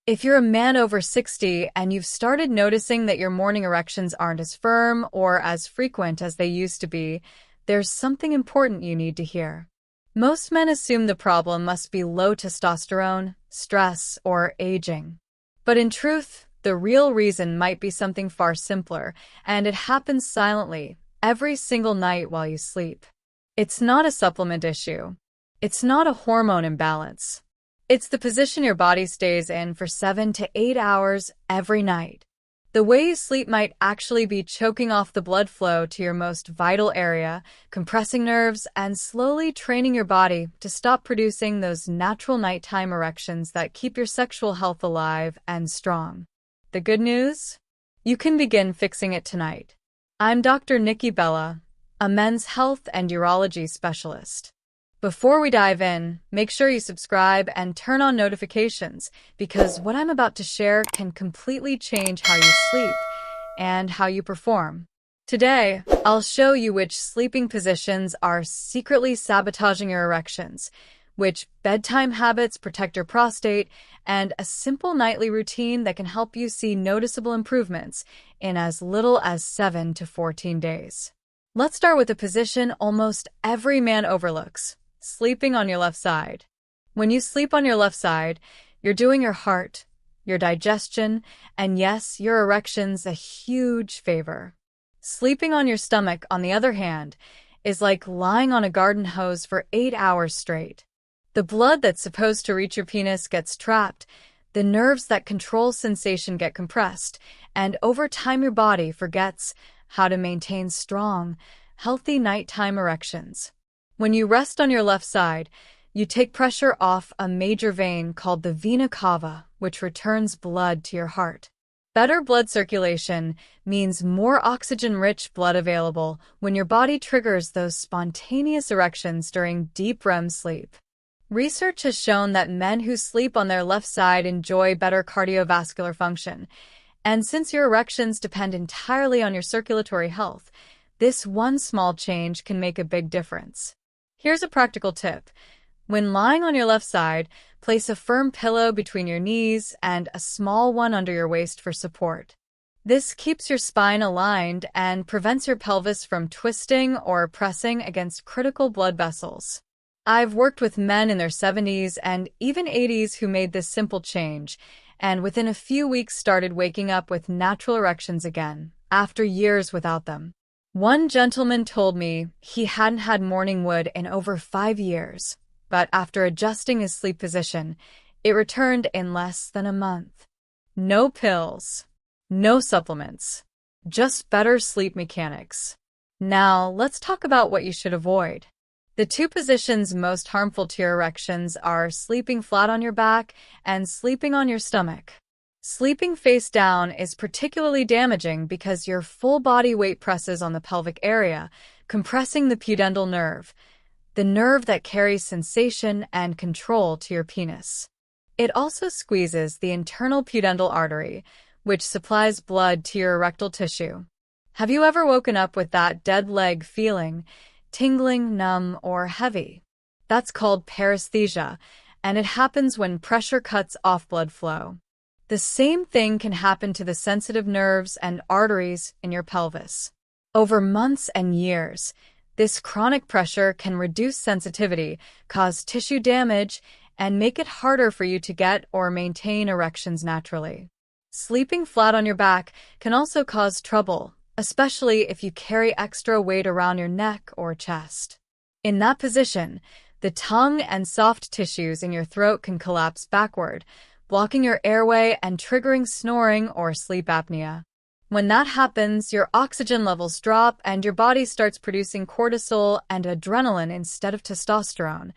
If you're a man over 60 and you've started noticing that your morning erections aren't as firm or as frequent as they used to be, there's something important you need to hear. Most men assume the problem must be low testosterone, stress, or aging. But in truth, the real reason might be something far simpler, and it happens silently, every single night while you sleep. It's not a supplement issue. It's not a hormone imbalance. It's the position your body stays in for 7 to 8 hours every night. The way you sleep might actually be choking off the blood flow to your most vital area, compressing nerves, and slowly training your body to stop producing those natural nighttime erections that keep your sexual health alive and strong. The good news? You can begin fixing it tonight. I'm Dr. Nikki Bella, a men's health and urology specialist. Before we dive in, make sure you subscribe and turn on notifications because what I'm about to share can completely change how you sleep and how you perform. Today, I'll show you which sleeping positions are secretly sabotaging your erections, which bedtime habits protect your prostate, and a simple nightly routine that can help you see noticeable improvements in as little as 7 to 14 days. Let's start with a position almost every man overlooks. Sleeping on your left side. When you sleep on your left side, you're doing your heart, your digestion, and yes, your erections a huge favor. Sleeping on your stomach, on the other hand, is like lying on a garden hose for 8 hours straight. The blood that's supposed to reach your penis gets trapped, the nerves that control sensation get compressed, and over time your body forgets how to maintain strong, healthy nighttime erections. When you rest on your left side, you take pressure off a major vein called the vena cava, which returns blood to your heart. Better blood circulation means more oxygen-rich blood available when your body triggers those spontaneous erections during deep REM sleep. Research has shown that men who sleep on their left side enjoy better cardiovascular function, and since your erections depend entirely on your circulatory health, this one small change can make a big difference. Here's a practical tip. When lying on your left side, place a firm pillow between your knees and a small one under your waist for support. This keeps your spine aligned and prevents your pelvis from twisting or pressing against critical blood vessels. I've worked with men in their 70s and even 80s who made this simple change, and within a few weeks started waking up with natural erections again, after years without them. One gentleman told me he hadn't had morning wood in over 5 years, but after adjusting his sleep position, it returned in less than a month. No pills, no supplements, just better sleep mechanics. Now, let's talk about what you should avoid. The two positions most harmful to your erections are sleeping flat on your back and sleeping on your stomach. Sleeping face down is particularly damaging because your full body weight presses on the pelvic area, compressing the pudendal nerve, the nerve that carries sensation and control to your penis. It also squeezes the internal pudendal artery, which supplies blood to your erectile tissue. Have you ever woken up with that dead leg feeling, tingling, numb, or heavy? That's called paresthesia, and it happens when pressure cuts off blood flow. The same thing can happen to the sensitive nerves and arteries in your pelvis. Over months and years, this chronic pressure can reduce sensitivity, cause tissue damage, and make it harder for you to get or maintain erections naturally. Sleeping flat on your back can also cause trouble, especially if you carry extra weight around your neck or chest. In that position, the tongue and soft tissues in your throat can collapse backward, blocking your airway and triggering snoring or sleep apnea. When that happens, your oxygen levels drop and your body starts producing cortisol and adrenaline instead of testosterone,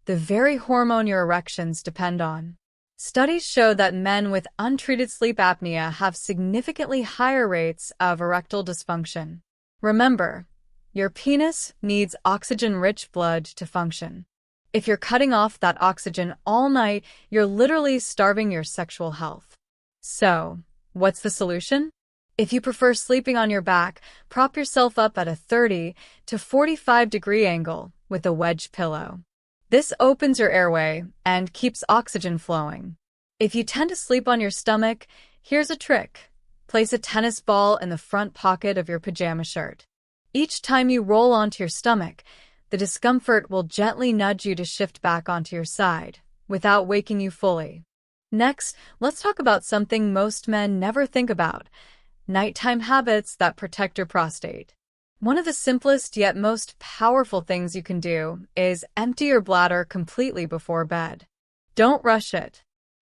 the very hormone your erections depend on. Studies show that men with untreated sleep apnea have significantly higher rates of erectile dysfunction. Remember, your penis needs oxygen-rich blood to function. If you're cutting off that oxygen all night, you're literally starving your sexual health. So, what's the solution? If you prefer sleeping on your back, prop yourself up at a 30 to 45 degree angle with a wedge pillow. This opens your airway and keeps oxygen flowing. If you tend to sleep on your stomach, here's a trick. Place a tennis ball in the front pocket of your pajama shirt. Each time you roll onto your stomach, the discomfort will gently nudge you to shift back onto your side, without waking you fully. Next, let's talk about something most men never think about: nighttime habits that protect your prostate. One of the simplest yet most powerful things you can do is empty your bladder completely before bed. Don't rush it.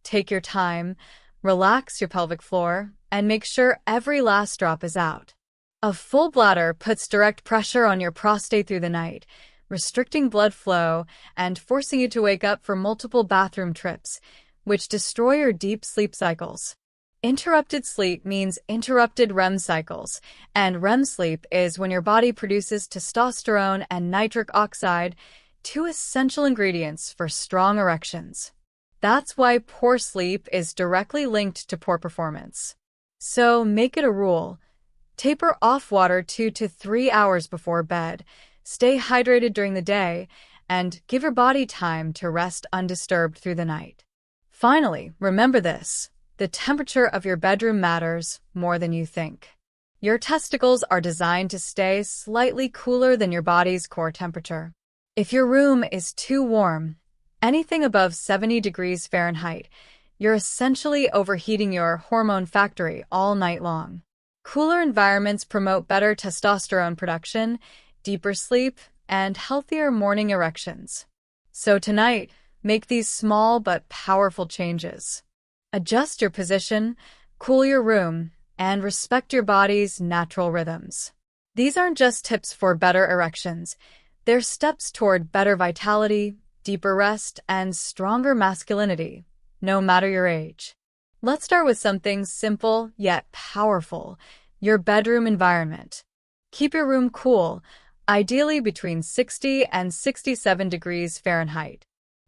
Take your time, relax your pelvic floor, and make sure every last drop is out. A full bladder puts direct pressure on your prostate through the night, restricting blood flow and forcing you to wake up for multiple bathroom trips, which destroy your deep sleep cycles. Interrupted sleep means interrupted REM cycles, and REM sleep is when your body produces testosterone and nitric oxide, two essential ingredients for strong erections. That's why poor sleep is directly linked to poor performance. So make it a rule. Taper off water 2 to 3 hours before bed, stay hydrated during the day, and give your body time to rest undisturbed through the night. Finally, remember this: the temperature of your bedroom matters more than you think. Your testicles are designed to stay slightly cooler than your body's core temperature. If your room is too warm, anything above 70 degrees Fahrenheit, you're essentially overheating your hormone factory all night long. Cooler environments promote better testosterone production, deeper sleep, and healthier morning erections. So tonight, make these small but powerful changes. Adjust your position, cool your room, and respect your body's natural rhythms. These aren't just tips for better erections. They're steps toward better vitality, deeper rest, and stronger masculinity, no matter your age. Let's start with something simple yet powerful: your bedroom environment. Keep your room cool, ideally between 60 and 67 degrees Fahrenheit.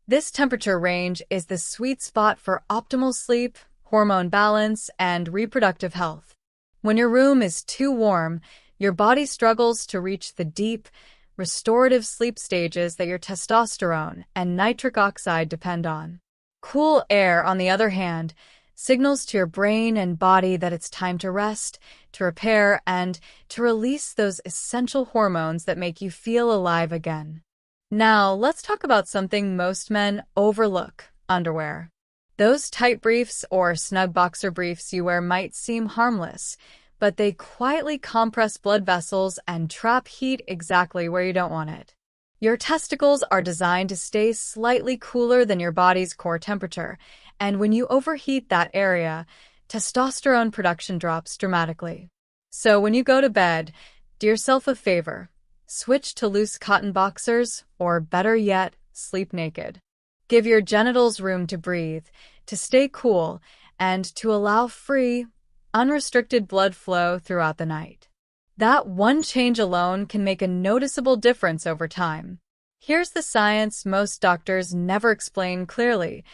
This temperature range is the sweet spot for optimal sleep, hormone balance, and reproductive health. When your room is too warm, your body struggles to reach the deep, restorative sleep stages that your testosterone and nitric oxide depend on. Cool air, on the other hand, signals to your brain and body that it's time to rest, to repair, and to release those essential hormones that make you feel alive again. Now, let's talk about something most men overlook: underwear. Those tight briefs or snug boxer briefs you wear might seem harmless, but they quietly compress blood vessels and trap heat exactly where you don't want it. Your testicles are designed to stay slightly cooler than your body's core temperature, and when you overheat that area, testosterone production drops dramatically. So when you go to bed, do yourself a favor. Switch to loose cotton boxers, or better yet, sleep naked. Give your genitals room to breathe, to stay cool, and to allow free, unrestricted blood flow throughout the night. That one change alone can make a noticeable difference over time. Here's the science most doctors never explain clearly: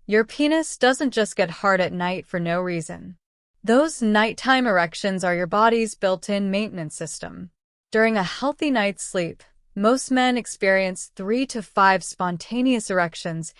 your penis doesn't just get hard at night for no reason. Those nighttime erections are your body's built-in maintenance system. During a healthy night's sleep, most men experience 3 to 5 spontaneous erections,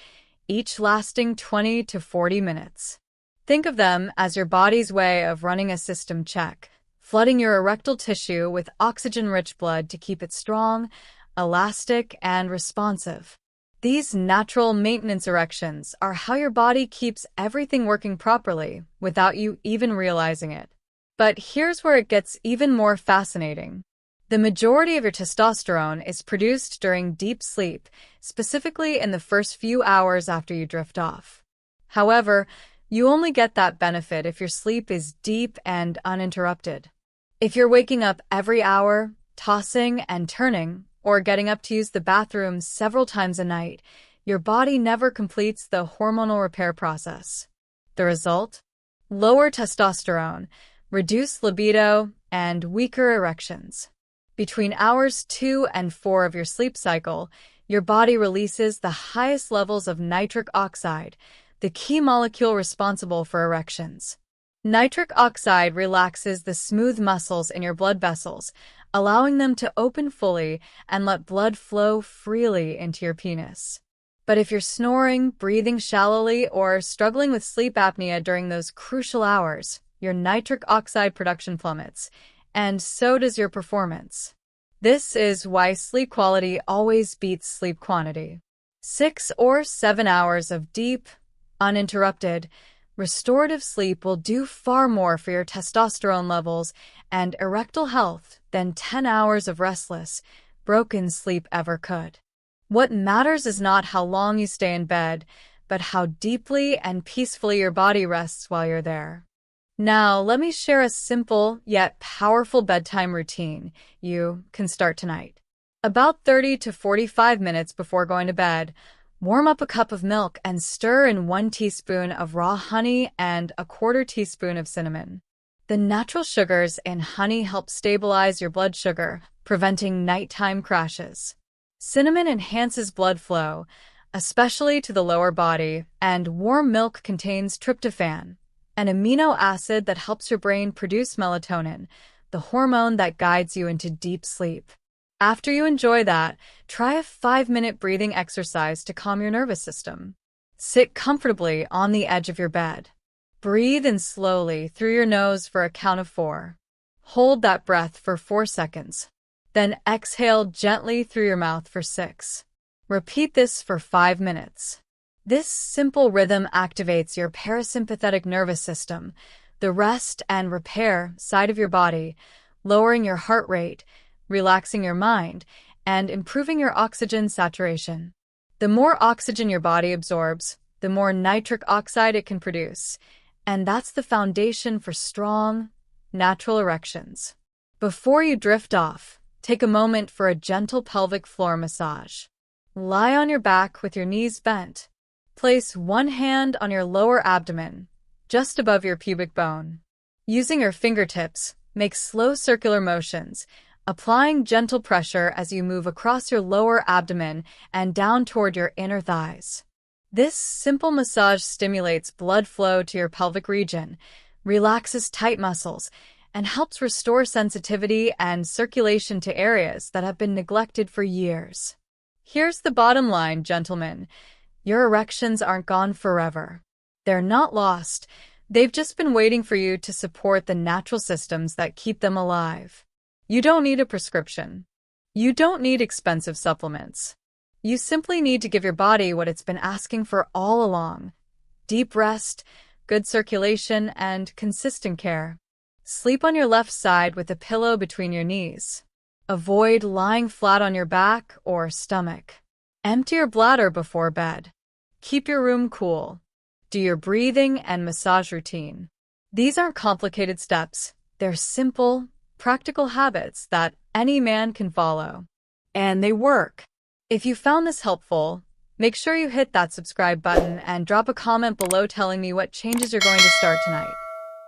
each lasting 20 to 40 minutes. Think of them as your body's way of running a system check, flooding your erectile tissue with oxygen-rich blood to keep it strong, elastic, and responsive. These natural maintenance erections are how your body keeps everything working properly without you even realizing it. But here's where it gets even more fascinating. The majority of your testosterone is produced during deep sleep, specifically in the first few hours after you drift off. However, you only get that benefit if your sleep is deep and uninterrupted. If you're waking up every hour, tossing and turning, or getting up to use the bathroom several times a night, your body never completes the hormonal repair process. The result? Lower testosterone, reduced libido, and weaker erections. Between hours 2 and 4 of your sleep cycle, your body releases the highest levels of nitric oxide, the key molecule responsible for erections. Nitric oxide relaxes the smooth muscles in your blood vessels, allowing them to open fully and let blood flow freely into your penis. But if you're snoring, breathing shallowly, or struggling with sleep apnea during those crucial hours, your nitric oxide production plummets, and so does your performance. This is why sleep quality always beats sleep quantity. 6 or 7 hours of deep, uninterrupted, restorative sleep will do far more for your testosterone levels and erectile health than 10 hours of restless, broken sleep ever could. What matters is not how long you stay in bed, but how deeply and peacefully your body rests while you're there. Now, let me share a simple yet powerful bedtime routine you can start tonight. About 30 to 45 minutes before going to bed, warm up a cup of milk and stir in 1 teaspoon of raw honey and a 1/4 teaspoon of cinnamon. The natural sugars in honey help stabilize your blood sugar, preventing nighttime crashes. Cinnamon enhances blood flow, especially to the lower body, and warm milk contains tryptophan, an amino acid that helps your brain produce melatonin, the hormone that guides you into deep sleep. After you enjoy that, try a 5-minute breathing exercise to calm your nervous system. Sit comfortably on the edge of your bed. Breathe in slowly through your nose for a count of 4. Hold that breath for 4 seconds. Then exhale gently through your mouth for 6. Repeat this for 5 minutes. This simple rhythm activates your parasympathetic nervous system, the rest and repair side of your body, lowering your heart rate, relaxing your mind, and improving your oxygen saturation. The more oxygen your body absorbs, the more nitric oxide it can produce, and that's the foundation for strong, natural erections. Before you drift off, take a moment for a gentle pelvic floor massage. Lie on your back with your knees bent. Place one hand on your lower abdomen, just above your pubic bone. Using your fingertips, make slow circular motions, applying gentle pressure as you move across your lower abdomen and down toward your inner thighs. This simple massage stimulates blood flow to your pelvic region, relaxes tight muscles, and helps restore sensitivity and circulation to areas that have been neglected for years. Here's the bottom line, gentlemen. Your erections aren't gone forever. They're not lost. They've just been waiting for you to support the natural systems that keep them alive. You don't need a prescription. You don't need expensive supplements. You simply need to give your body what it's been asking for all along: deep rest, good circulation, and consistent care. Sleep on your left side with a pillow between your knees. Avoid lying flat on your back or stomach. Empty your bladder before bed. Keep your room cool. Do your breathing and massage routine. These aren't complicated steps. They're simple, practical habits that any man can follow. And they work. If you found this helpful, make sure you hit that subscribe button and drop a comment below telling me what changes you're going to start tonight.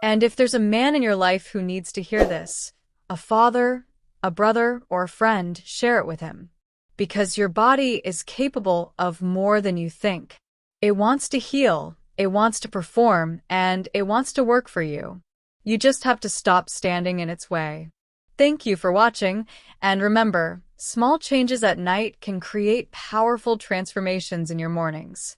And if there's a man in your life who needs to hear this, a father, a brother, or a friend, share it with him. Because your body is capable of more than you think. It wants to heal, it wants to perform, and it wants to work for you. You just have to stop standing in its way. Thank you for watching, and remember, small changes at night can create powerful transformations in your mornings.